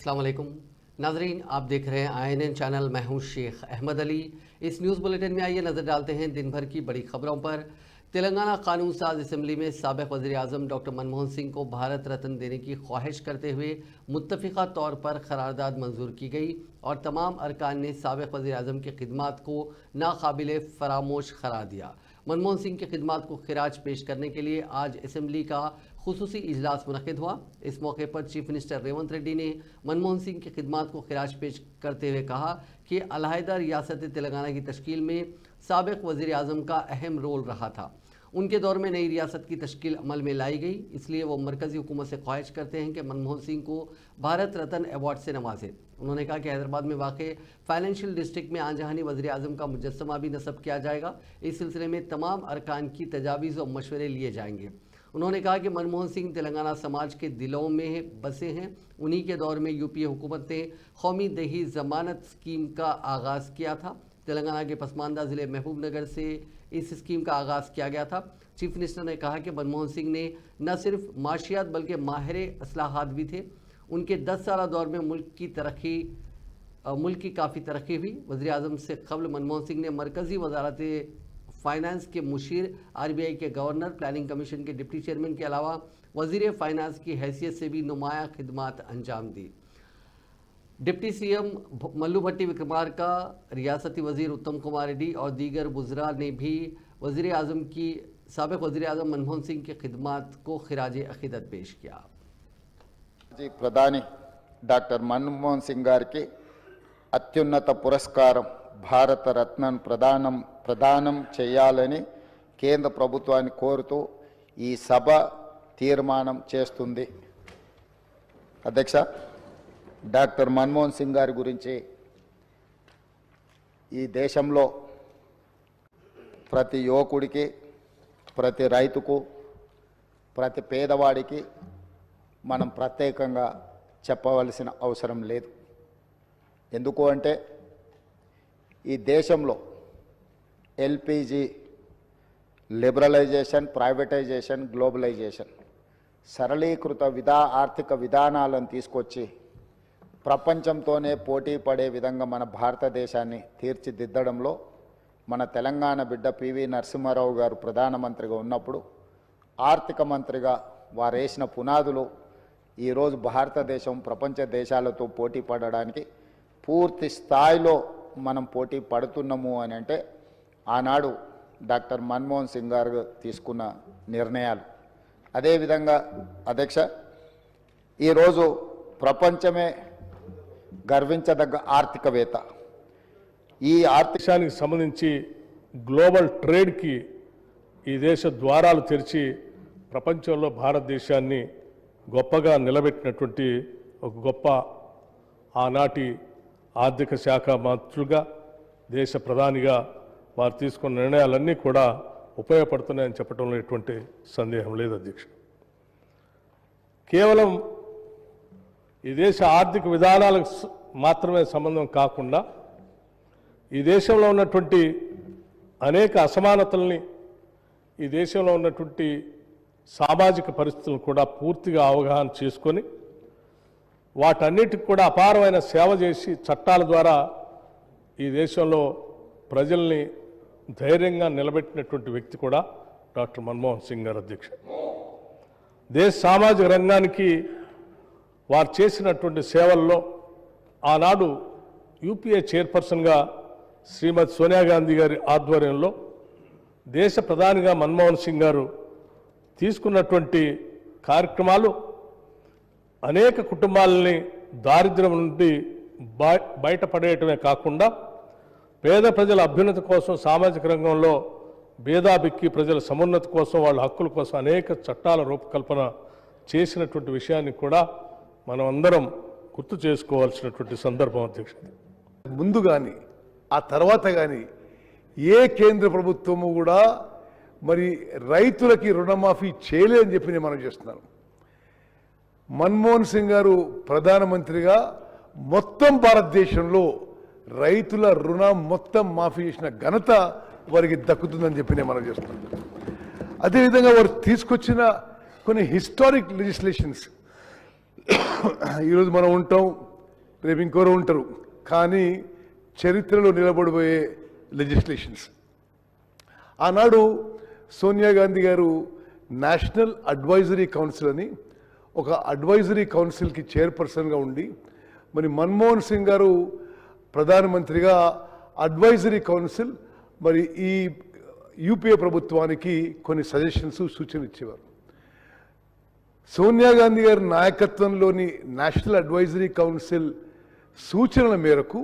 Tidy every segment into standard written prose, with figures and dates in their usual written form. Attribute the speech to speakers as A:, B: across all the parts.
A: अस्सलाम वालेकुम नाजरीन, आप देख रहे हैं INN चैनल। मैं हूं शेख अहमद अली। इस न्यूज़ बुलेटिन में आइए नज़र डालते हैं दिन भर की बड़ी खबरों पर। तेलंगाना कानून साज असम्बली में साबिक़ वज़ीर आज़म डॉक्टर मनमोहन सिंह को भारत रत्न देने की ख्वाहिश करते हुए मुत्तफ़िक़ा तौर पर करारदाद मंजूर की गई और तमाम अरकान ने साबिक़ वज़ीर आज़म की खिदमात को नाकाबिले फरामोश करार दिया। मनमोहन सिंह की खिदमात को खिराज पेश करने के लिए आज असम्बली का खुसूसी इजलास मुनक़िद हुआ। इस मौके पर चीफ मिनिस्टर रेवंत रेड्डी ने मनमोहन सिंह की खिदमात को खिराज पेश करते हुए कहा कि अलहदा रियासत तेलंगाना की तश्कील में साबिक़ वज़ीर आज़म का अहम रोल रहा था। उनके दौर में नई रियासत की तश्कील अमल में लाई गई, इसलिए वो मरकज़ी हुकूमत से ख्वाहिश करते हैं कि मनमोहन सिंह को भारत रत्न अवार्ड से नवाजें। उन्होंने कहा कि हैदराबाद में वाक़ फाइनेंशियल डिस्ट्रिक्ट में आनजहानी वज़ीर आज़म का मुजस्समा भी नस्ब किया जाएगा। इस सिलसिले में तमाम अरकान की तजावीज़ और मशवरे लिए जाएंगे। उन्होंने कहा कि मनमोहन सिंह तेलंगाना समाज के दिलों में बसे हैं। उन्हीं के दौर में यूपीए हुकूमत ने कौमी दही ज़मानत स्कीम का आगाज़ किया था। तेलंगाना के पसमानदा ज़िले महबूबनगर से इस स्कीम का आगाज़ किया गया था। चीफ मिनिस्टर ने कहा कि मनमोहन सिंह ने न सिर्फ माशियात बल्कि माहिर असलाहात भी थे। उनके 10 साल दौर में मुल्क की काफ़ी तरक्की हुई। वज़ीर आज़म से कबल मनमोहन सिंह ने मरकज़ी वज़ारत फाइनेंस के मुशीर, RBI के गवर्नर, प्लानिंग कमीशन के डिप्टी चेयरमैन के अलावा वज़ीर फाइनेंस की हैसियत से भी नुमाया खिदमात अंजाम दी। डिप्टी CM मल्लू भट्टी विक्रमार्का, रियासती वज़ीर उत्तम कुमार रेड्डी और दीगर वज़रा ने भी साबिक़ वज़ीर आज़म मनमोहन सिंह की खिदमात को खिराज अक़ीदत पेश किया।
B: प्रधानी डॉक्टर मनमोहन सिंह गारिकी అత్యున్నత పురస్కారం భారత రత్నం ప్రదానం చేయాలని కేంద్ర ప్రభుత్వాన్ని కోరుతూ ఈ సభ తీర్మానం చేస్తుంది. అధ్యక్ష, డాక్టర్ మన్మోహన్ సింగ్ గారి గురించి ఈ దేశంలో ప్రతి యువకుడికి, ప్రతి రైతుకు, ప్రతి పేదవాడికి మనం ప్రత్యేకంగా చెప్పవలసిన అవసరం లేదు. ఎందుకు అంటే ఈ దేశంలో LPG లిబరలైజేషన్, ప్రైవేటైజేషన్, గ్లోబలైజేషన్ సరళీకృత ఆర్థిక విధానాలను తీసుకొచ్చి ప్రపంచంతోనే పోటీ పడే విధంగా మన భారతదేశాన్ని తీర్చిదిద్దడంలో మన తెలంగాణ బిడ్డ PV నరసింహారావు గారు ప్రధానమంత్రిగా ఉన్నప్పుడు ఆర్థిక మంత్రిగా వారు వేసిన పునాదులు ఈరోజు భారతదేశం ప్రపంచ దేశాలతో పోటీ పడడానికి పూర్తి స్థాయిలో మనం పోటీ పడుతున్నాము అని అంటే ఆనాడు డాక్టర్ మన్మోహన్ సింగ్ గారు తీసుకున్న నిర్ణయాలు. అదేవిధంగా అధ్యక్ష, ఈరోజు ప్రపంచమే గర్వించదగ్గ ఆర్థికవేత్త.
C: ఈ ఆర్థికానికి సంబంధించి గ్లోబల్ ట్రేడ్కి ఈ దేశ ద్వారాలు తెరిచి ప్రపంచంలో భారతదేశాన్ని గొప్పగా నిలబెట్టినటువంటి ఒక గొప్ప ఆనాటి ఆర్థిక శాఖ మంత్రులుగా, దేశ ప్రధానిగా వారు తీసుకున్న నిర్ణయాలన్నీ కూడా ఉపయోగపడుతున్నాయని చెప్పడంలో ఎటువంటి సందేహం లేదు అధ్యక్ష. కేవలం ఈ దేశ ఆర్థిక విధానాలకు మాత్రమే సంబంధం కాకుండా ఈ దేశంలో ఉన్నటువంటి అనేక అసమానతల్ని, ఈ దేశంలో ఉన్నటువంటి సామాజిక పరిస్థితులను కూడా పూర్తిగా అవగాహన చేసుకొని వాటన్నిటికి కూడా అపారమైన సేవ చేసి చట్టాల ద్వారా ఈ దేశంలో ప్రజల్ని ధైర్యంగా నిలబెట్టినటువంటి వ్యక్తి కూడా డాక్టర్ మన్మోహన్ సింగ్ గారు అధ్యక్ష. దేశ సామాజిక రంగానికి వారు చేసినటువంటి సేవల్లో ఆనాడు UPA చైర్పర్సన్గా శ్రీమతి సోనియా గాంధీ గారి ఆధ్వర్యంలో దేశ ప్రధానిగా మన్మోహన్ సింగ్ గారు తీసుకున్నటువంటి కార్యక్రమాలు అనేక కుటుంబాలని దారిద్ర్యం నుండి బయటపడేయటమే కాకుండా పేద ప్రజల అభ్యున్నతి కోసం, సామాజిక రంగంలో భేదాభిక్కి ప్రజల సమున్నతి కోసం, వాళ్ళ హక్కుల కోసం అనేక చట్టాల రూపకల్పన చేసినటువంటి విషయాన్ని కూడా మనం అందరం గుర్తు చేసుకోవాల్సినటువంటి సందర్భం అధ్యక్ష.
D: ముందు కానీ ఆ తర్వాత కానీ ఏ కేంద్ర ప్రభుత్వము కూడా మరి రైతులకి రుణమాఫీ చేయలేదని చెప్పి నేను మనం చేస్తున్నాను. మన్మోహన్ సింగ్ గారు ప్రధానమంత్రిగా మొత్తం భారతదేశంలో రైతుల రుణం మొత్తం మాఫీ చేసిన ఘనత వారికి దక్కుతుందని చెప్పి నేను మనం చేస్తున్నాను. అదేవిధంగా వారు తీసుకొచ్చిన కొన్ని హిస్టారిక్ లెజిస్లేషన్స్ ఈరోజు మనం ఉంటాం. రేపు ఇంకోరు ఉంటారు, కానీ చరిత్రలో నిలబడిపోయే లెజిస్లేషన్స్. ఆనాడు సోనియా గాంధీ గారు నేషనల్ అడ్వైజరీ కౌన్సిల్ అని ఒక అడ్వైజరీ కౌన్సిల్కి చైర్పర్సన్గా ఉండి, మరి మన్మోహన్ సింగ్ గారు ప్రధానమంత్రిగా అడ్వైజరీ కౌన్సిల్ మరి ఈ యూపీఏ ప్రభుత్వానికి కొన్ని సజెషన్స్, సూచనలు ఇచ్చేవారు. సోనియా గాంధీ గారి నాయకత్వంలోని నేషనల్ అడ్వైజరీ కౌన్సిల్ సూచనల మేరకు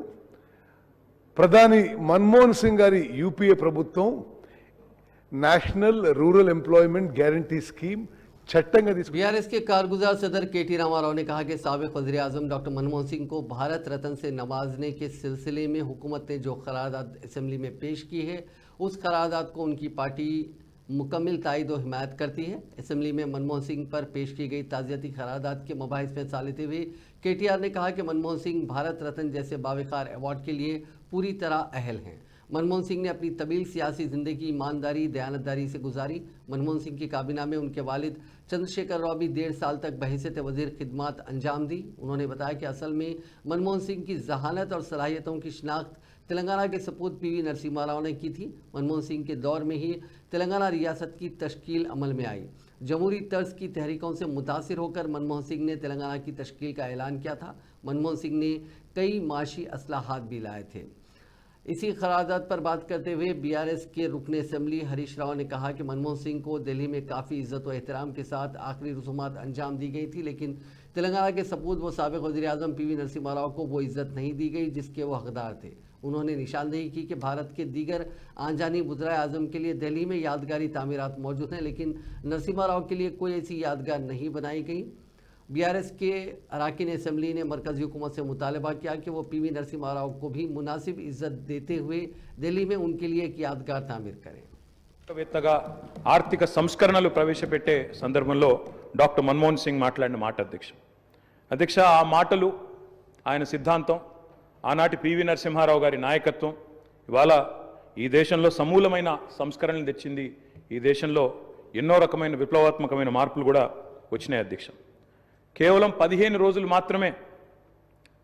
D: ప్రధాని మన్మోహన్ సింగ్ గారి యూపీఏ ప్రభుత్వం నేషనల్ రూరల్ ఎంప్లాयमेंट गारंटी स्कीम चट्टंगा తీసుకు.
A: बीआरएस के कारगुजार सदर केटी रामाराव ने कहा कि साबिक वज़ीर आज़म डॉक्टर मनमोहन सिंह को भारत रत्न से नवाजने के सिलसिले में हुकूमत ने जो करारदाद असेंबली में पेश की है, उस करारदाद को उनकी पार्टी मुकम्मल तायद और हिमायत करती है। असेंबली में मनमोहन सिंह पर पेश की गई ताज़ियती करारदाद के मबाहिस में हिस्सा लेते हुए केटीआर ने कहा कि मनमोहन सिंह भारत रत्न जैसे बावकार अवार्ड के लिए पूरी तरह अहल हैं। मनमोहन सिंह ने अपनी तवील सियासी ज़िंदगी ईमानदारी, दयानतदारी से गुजारी। मनमोहन सिंह की काबीना में उनके वालिद चंद्रशेखर राव भी 1.5 साल तक बहैसियत वज़ीर खिदमत अंजाम दी। उन्होंने बताया कि असल में मनमोहन सिंह की जहानत और सलाहियतों की शिनाख्त तेलंगाना के सपूत पीवी नरसिम्हा राव ने की थी। मनमोहन सिंह के दौर में ही तेलंगाना रियासत की तश्कील अमल में आई। जमहूरी तर्ज की तहरीकों से मुतासिर होकर मनमोहन सिंह ने तेलंगाना की तश्कील का ऐलान किया था। मनमोहन सिंह ने कई माशी असलाहात भी लाए थे। इसी करारदाद पर बात करते हुए बीआरएस के रुकने असेंबली हरीश राव ने कहा कि मनमोहन सिंह को दिल्ली में काफ़ी इज्जत व एहतराम के साथ आखिरी रसूमात अंजाम दी गई थी, लेकिन तेलंगाना के सपूत व साबिक वज़ीर आज़म पीवी नरसिम्हा राव को वो इज्जत नहीं दी गई जिसके वो हकदार थे। उन्होंने निशानदेही की कि भारत के दीगर आनजानी वज़ीर आज़म के लिए दिल्ली में यादगारी तामीरात मौजूद हैं, लेकिन नरसिम्हा राव के लिए कोई ऐसी यादगार नहीं बनाई गई। बीआरएस के अरकान असेंबली ने मरकज़ी हुकूमत से मुतालबा किया कि वो पीवी नरसिम्हा राव को भी मुनासिब इज्जत देते हुए दिल्ली में उनके लिए एक यादगार तामीर करें।
E: వేత్తగా ఆర్థిక సంస్కరణలు ప్రవేశపెట్టే సందర్భంలో డాక్టర్ మన్మోహన్ సింగ్ మాట్లాడిన మాట అధ్యక్ష ఆ మాటలు, ఆయన సిద్ధాంతం, ఆనాటి పివి నరసింహారావు గారి నాయకత్వం ఇవాళ ఈ దేశంలో సమూలమైన సంస్కరణలు తెచ్చింది. ఈ దేశంలో ఎన్నో రకమైన విప్లవాత్మకమైన మార్పులు కూడా వచ్చినాయి అధ్యక్ష. కేవలం 15 రోజులు మాత్రమే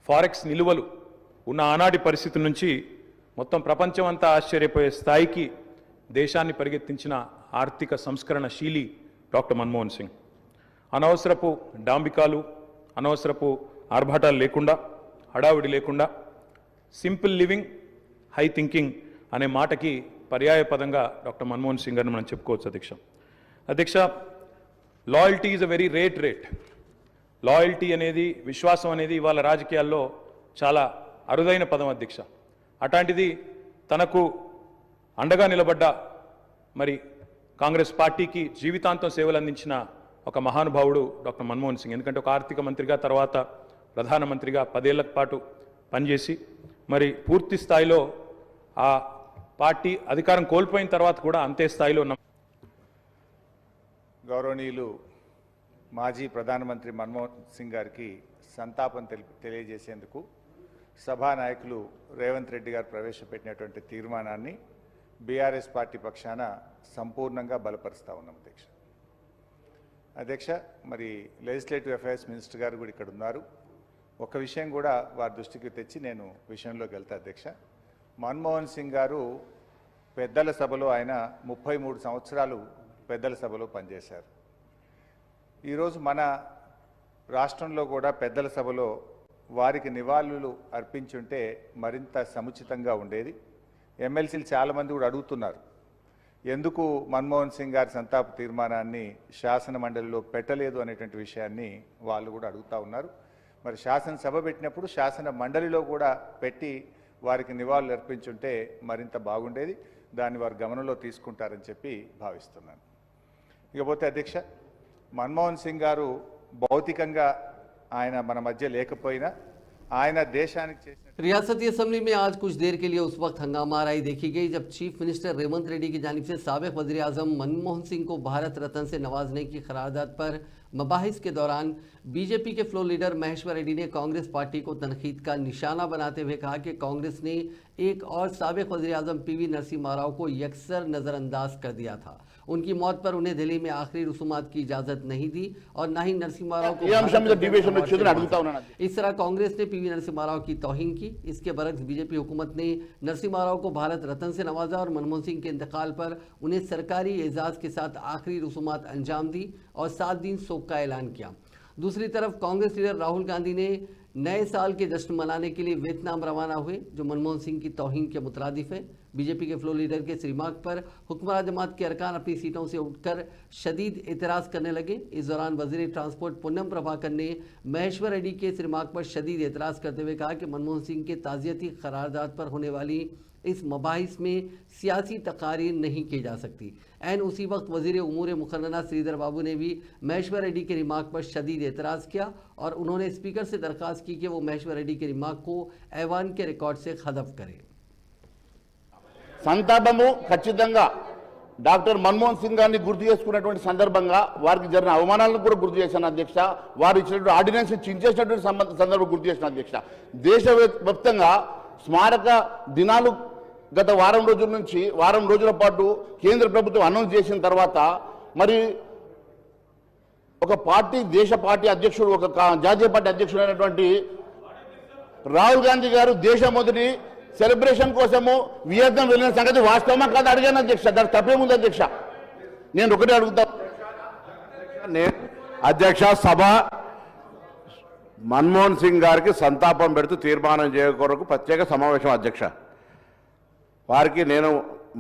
E: ఫారెక్స్ నిలువలు ఉన్న ఆనాటి పరిస్థితి నుంచి మొత్తం ప్రపంచం అంతా ఆశ్చర్యపోయే స్థాయికి దేశాన్ని పరిగెత్తించిన ఆర్థిక సంస్కరణశీలి డాక్టర్ మన్మోహన్ సింగ్. అనవసరపు డాంబికాలు, అనవసరపు ఆర్భాటాలు లేకుండా, హడావిడి లేకుండా సింపుల్ లివింగ్, హై థింకింగ్ అనే మాటకి పర్యాయ పదంగా డాక్టర్ మన్మోహన్ సింగ్ అని మనం చెప్పుకోవచ్చు అధ్యక్ష. Loyalty is a very rate. Loyalty అనేది, విశ్వాసం అనేది ఇవాళ రాజకీయాల్లో చాలా అరుదైన పదం అధ్యక్ష. అట్లాంటిది తనకు అండగా నిలబడ్డ మరి కాంగ్రెస్ పార్టీకి జీవితాంతం సేవలు అందించిన ఒక మహానుభావుడు డాక్టర్ మన్మోహన్ సింగ్. ఎందుకంటే ఒక ఆర్థిక మంత్రిగా, తర్వాత ప్రధానమంత్రిగా 10 ఏళ్ల పాటు పనిచేసి మరి పూర్తి స్థాయిలో ఆ పార్టీ అధికారం కోల్పోయిన తర్వాత కూడా అంతే స్థాయిలో
B: గౌరవనీయులు మాజీ ప్రధానమంత్రి మన్మోహన్ సింగ్ గారికి సంతాపం తెలియజేసేందుకు సభానాయకులు రేవంత్ రెడ్డి గారు ప్రవేశపెట్టినటువంటి తీర్మానాన్ని బీఆర్ఎస్ పార్టీ పక్షాన సంపూర్ణంగా బలపరుస్తూ ఉన్నాం అధ్యక్ష. మరి లెజిస్లేటివ్ అఫైర్స్ మినిస్టర్ గారు కూడా ఇక్కడ ఉన్నారు. ఒక విషయం కూడా వారి దృష్టికి తెచ్చి నేను విషయంలోకి వెళ్తా అధ్యక్ష. మన్మోహన్ సింగ్ గారు పెద్దల సభలో ఆయన 33 సంవత్సరాలు పెద్దల సభలో పనిచేశారు. ఈరోజు మన రాష్ట్రంలో కూడా పెద్దల సభలో వారికి నివాళులు అర్పించుంటే మరింత సముచితంగా ఉండేది. ఎమ్మెల్సీలు చాలామంది కూడా అడుగుతున్నారు, ఎందుకు మన్మోహన్ సింగ్ గారి సంతాప తీర్మానాన్ని శాసన మండలిలో పెట్టలేదు అనేటువంటి విషయాన్ని వాళ్ళు కూడా అడుగుతూ ఉన్నారు. మరి శాసనసభ పెట్టినప్పుడు శాసన మండలిలో కూడా పెట్టి వారికి నివాళులు అర్పించుంటే మరింత బాగుండేది. దాన్ని వారు గమనంలో తీసుకుంటారని చెప్పి భావిస్తున్నాను. ఇకపోతే అధ్యక్ష, మన్మోహన్ సింగ్ గారు భౌతికంగా ఆయన మన మధ్య లేకపోయినా ఆయన దేశానికి చేసిన
A: रियासती असेंबली में आज कुछ देर के लिए उस वक्त हंगामा आराई देखी गई जब चीफ मिनिस्टर रेवंत रेड्डी की जानिब से साबिक वज़ीर आज़म मनमोहन सिंह को भारत रत्न से नवाजने की करारदाद पर मबाहिस के दौरान बीजेपी के फ्लोर लीडर महेश्वर रेड्डी ने कांग्रेस पार्टी को तनकीद का निशाना बनाते हुए कहा कि कांग्रेस ने एक और साबिक वज़ीर आज़म पीवी नरसिम्हा राव को यकसर नज़रअंदाज कर दिया था। उनकी मौत पर उन्हें दिल्ली में आखिरी रसूमात की इजाजत नहीं दी और न ही नरसिम्हा राव को
F: ఈ అంశం మీద డిబేషన్ వచ్చిందని అడుగుతా ఉన్నాను
A: इस तरह कांग्रेस ने पीवी नरसिम्हा राव की तौहीन की। इसके बरक्स बीजेपी हुकूमत ने नरसिम्हा राव को भारत रत्न से नवाजा और मनमोहन सिंह के इंतकाल पर उन्हें सरकारी एजाज के साथ आखिरी रसूमात अंजाम दी और 7 दिन शोक का ऐलान किया। दूसरी तरफ कांग्रेस लीडर राहुल गांधी ने नए साल के जश्न मनाने के लिए वियतनाम रवाना हुए, जो मनमोहन सिंह की तौहीन के मुतरादिफ है। बीजेपी के फ्लोर लीडर के इस रिमार्क पर हुक्मरान जमात के अरकान अपनी सीटों से उठकर शदीद एतराज़ करने लगे। इस दौरान वजीर ट्रांसपोर्ट पुन्नम प्रभाकर ने महेश्वर रेड्डी के इस रिमार्क पर शदीद एतराज़ करते हुए कहा कि मनमोहन सिंह के ताज़ियती करारदाद पर होने वाली इस मबाहिस में सियासी तकारीर नहीं की जा सकती। एन उसी वक्त वजीर उमूर मुकर्रना श्रीधर बाबू ने भी महेश्वर रेड्डी के रिमार्क पर शदीद एतराज़ किया और उन्होंने स्पीकर से दरख्वास्त की कि वो महेश्वर रेड्डी के रिमार्क को ऐवान के रिकॉर्ड से हदफ करे।
F: సంతాపము ఖచ్చితంగా డాక్టర్ మన్మోహన్ సింగ్ గారిని గుర్తు చేసుకున్నటువంటి సందర్భంగా వారికి జరిగిన అవమానాలను కూడా గుర్తు చేశాను అధ్యక్ష. వారు ఇచ్చినటువంటి ఆర్డినెన్స్ చించేసినటువంటి సందర్భం గుర్తు చేసిన అధ్యక్ష. దేశవ్యాప్తంగా స్మారక దినాలు గత వారం రోజుల పాటు కేంద్ర ప్రభుత్వం అనౌన్స్ చేసిన తర్వాత మరి ఒక పార్టీ దేశ పార్టీ అధ్యక్షుడు ఒక జాతీయ పార్టీ అధ్యక్షుడు అయినటువంటి రాహుల్ గాంధీ గారు దేశం మొదటి సెలబ్రేషన్ కోసము వియత్నాం వెళ్ళిన సంగతి వాస్తవమా కాదు అడిగాను అధ్యక్ష. దానికి తప్పేముంది అధ్యక్ష? నేను ఒకటే అడుగుతా
G: అధ్యక్ష, సభ మన్మోహన్ సింగ్ గారికి సంతాపం పెడుతూ తీర్మానం చేయకొరకు ప్రత్యేక సమావేశం అధ్యక్ష. వారికి నేను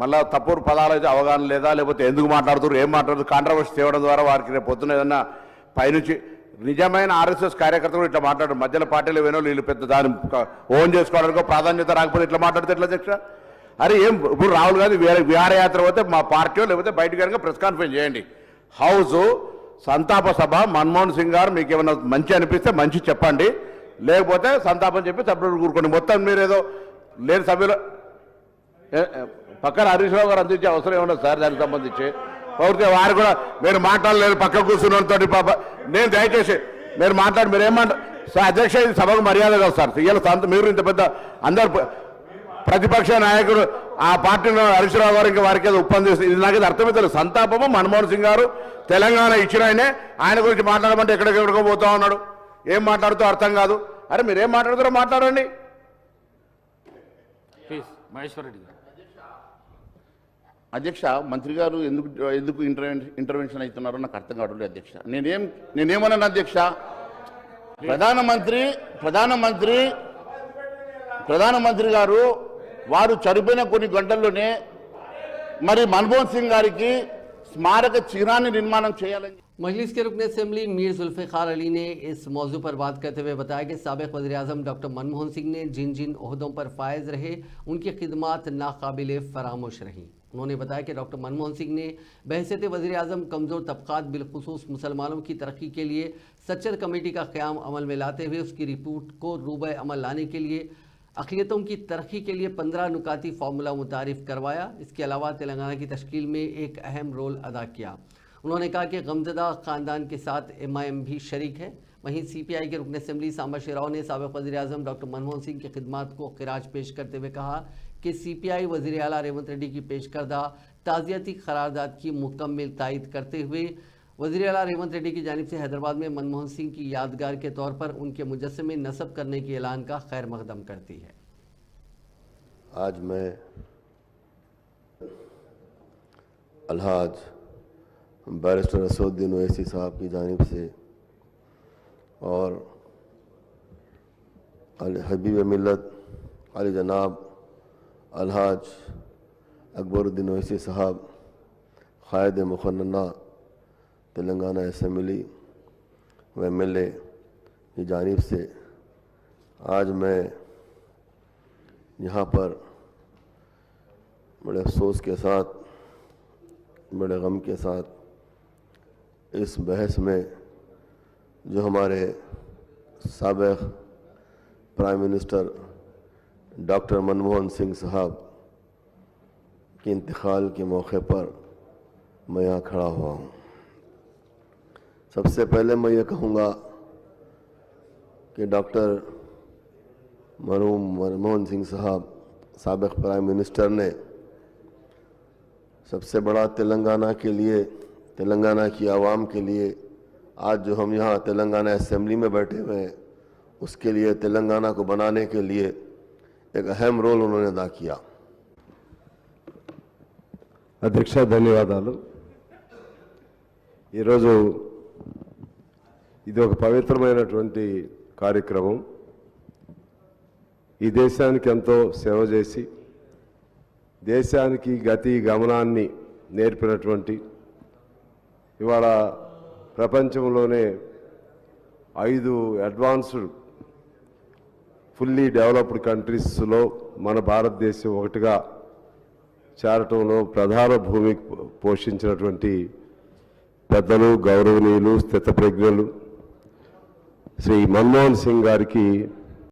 G: మళ్ళా తప్పుడు పదాలు అయితే అవగాహన లేదా, లేకపోతే ఎందుకు మాట్లాడుతున్నారు, ఏం మాట్లాడుతున్నారు, కాంట్రవర్సీ తేవడం ద్వారా వారికి రేపు పొద్దున ఏదన్నా పైనుంచి నిజమైన ఆర్ఎస్ఎస్ కార్యకర్తలు ఇట్లా మాట్లాడు మధ్యలో పార్టీలు వేనో వీళ్ళు పెద్ద దాన్ని ఓన్ చేసుకోవడానికి ప్రాధాన్యత రాకపోతే ఇట్లా మాట్లాడితే ఎట్లా అధ్యక్ష? అరే ఏం ఇప్పుడు రాహుల్ గాంధీ విహారయాత్ర పోతే మా పార్టీ లేకపోతే బయటకు కనుక ప్రెస్ కాన్ఫరెన్స్ చేయండి. హౌస్ సంతాప సభ మన్మోహన్ సింగ్ గారు మీకు ఏమైనా మంచి అనిపిస్తే మంచి చెప్పండి, లేకపోతే సంతాపం చెప్పి సభ్యులు కూరుకోండి. మొత్తం మీరు ఏదో లేని సభ్యులు పక్కన హరీష్ రావు గారు అందించే అవసరం ఏమన్నా సార్ దానికి సంబంధించి పూర్తిగా వారు కూడా మీరు మాట్లాడలేదు పక్క కూర్చున్నతో పాప నేను దయచేసి మీరు మాట్లాడి మీరు ఏమంటారు సార్? అధ్యక్ష, ఇది సభకు మర్యాద కాదు సార్. ఇవాళ మీరు ఇంత పెద్ద అందరు ప్రతిపక్ష నాయకుడు ఆ పార్టీలో హరీష్ రావు గారు ఇంకా వారికి ఏదో ఒప్పందిస్తే ఇది నాకు అర్థమవుతుంది. సంతాపము మన్మోహన్ సింగ్ గారు తెలంగాణ ఇచ్చిన ఆయన గురించి మాట్లాడమంటే ఎక్కడికెక్కడికో పోతా ఉన్నాడు, ఏం మాట్లాడుతూ అర్థం కాదు. అరే మీరేం మాట్లాడుతారో మాట్లాడండి.
F: మహేశ్వర్ రెడ్డి గారు అధ్యక్ష, మంత్రి గారు ఎందుకు ఇంటర్వెన్షన్ అవుతున్నారో నాకు అర్థం కావట్లేదు అధ్యక్ష. నేనేమన్నాను అధ్యక్ష? ప్రధానమంత్రి గారు వారు చనిపోయిన కొన్ని గంటల్లోనే మరి మన్మోహన్ సింగ్ గారికి స్మారక చిహ్నాన్ని నిర్మాణం చేయాలని
A: मजलिस के रुकन असम्बली मीर जुल्फ़िकार अली ने इस मौजू पर बात करते हुए बताया कि साबिक़ वज़ीर आज़म डॉक्टर मनमोहन सिंह ने जिन जिन ओहदों पर फायज़ रहे उनकी खिदमात नाकाबिल फ़रामोश रहीं। उन्होंने बताया कि डॉक्टर मनमोहन सिंह ने बहैसियत वज़ीर आज़म कमज़ोर तबक़ात बिलखुसूस मुसलमानों की तरक्की के लिए सच्चर कमेटी का क़याम अमल में लाते हुए उसकी रिपोर्ट को रूबे अमल लाने के लिए अक़लियतों की तरक्की के लिए 15 नुकाती फार्मूला मुतारिफ़ करवाया। इसके अलावा तेलंगाना की तश्कील में एक अहम रोल अदा किया। उन्होंने कहा कि गमज़दा ख़ानदान के साथ MIM भी शरीक है। वहीं CPI के रुकन असम्बली सांबा शेराव ने साबिक़ वज़ीर आज़म डॉक्टर मनमोहन सिंह की खिदमात को ख़िराज पेश करते हुए कहा कि CPI वज़ीर आला रेवंत रेड्डी की पेश करदा ताज़ियती क़रारदाद की मुकम्मल तायद करते हुए वज़ीर आला रेवंत रेड्डी की जानिब से हैदराबाद में मनमोहन सिंह की यादगार के तौर पर उनके मुजस्समे नस्ब करने के ऐलान का खैर मक़दम करती है।
H: आज मैं अलहाज बैरिस्टर असदुद्दीन ओवैसी साहब की जानिब से और हबीब मिल्लत अली जनाब अलहाज अकबरुद्दीन ओवैसी साहब क़ायद मुक़न्ना तेलंगाना असम्बली व MLA की जानिब से आज मैं यहाँ पर बड़े अफसोस के साथ, बड़े गम के साथ इस बहस में जो हमारे साबिक़ prime minister doctor Manmohan Singh साहब के इंतकाल के मौके पर मैं यहाँ खड़ा हुआ हूँ। सबसे पहले मैं ये कहूँगा कि डॉक्टर मरहूम मनमोहन सिंह साहब साबिक़ प्राइम मिनिस्टर ने सबसे बड़ा तेलंगाना के लिए, तेलंगाना की आवाम के लिए आज जो हम यहाँ तेलंगाना असेंबली में बैठे हुए हैं, उसके लिए, तेलंगाना को बनाने के लिए एक अहम रोल उन्होंने अदा किया।
I: అధ్యక్ష ధన్యవాదాలు। ఈరోజు ఇది ఒక పవిత్రమైనటువంటి కార్యక్రమం। ఈ దేశానికి ఎంతో సేవ చేసి దేశానికి గతి గమనాన్ని నేర్పినటువంటి, ఇవాళ ప్రపంచంలోనే 5 అడ్వాన్స్డ్ ఫుల్లీ డెవలప్డ్ కంట్రీస్లో మన భారతదేశం ఒకటిగా చేరటంలో ప్రధాన భూమికి పోషించినటువంటి పెద్దలు, గౌరవనీయులు, స్థితప్రజ్ఞులు శ్రీ మన్మోహన్ సింగ్ గారికి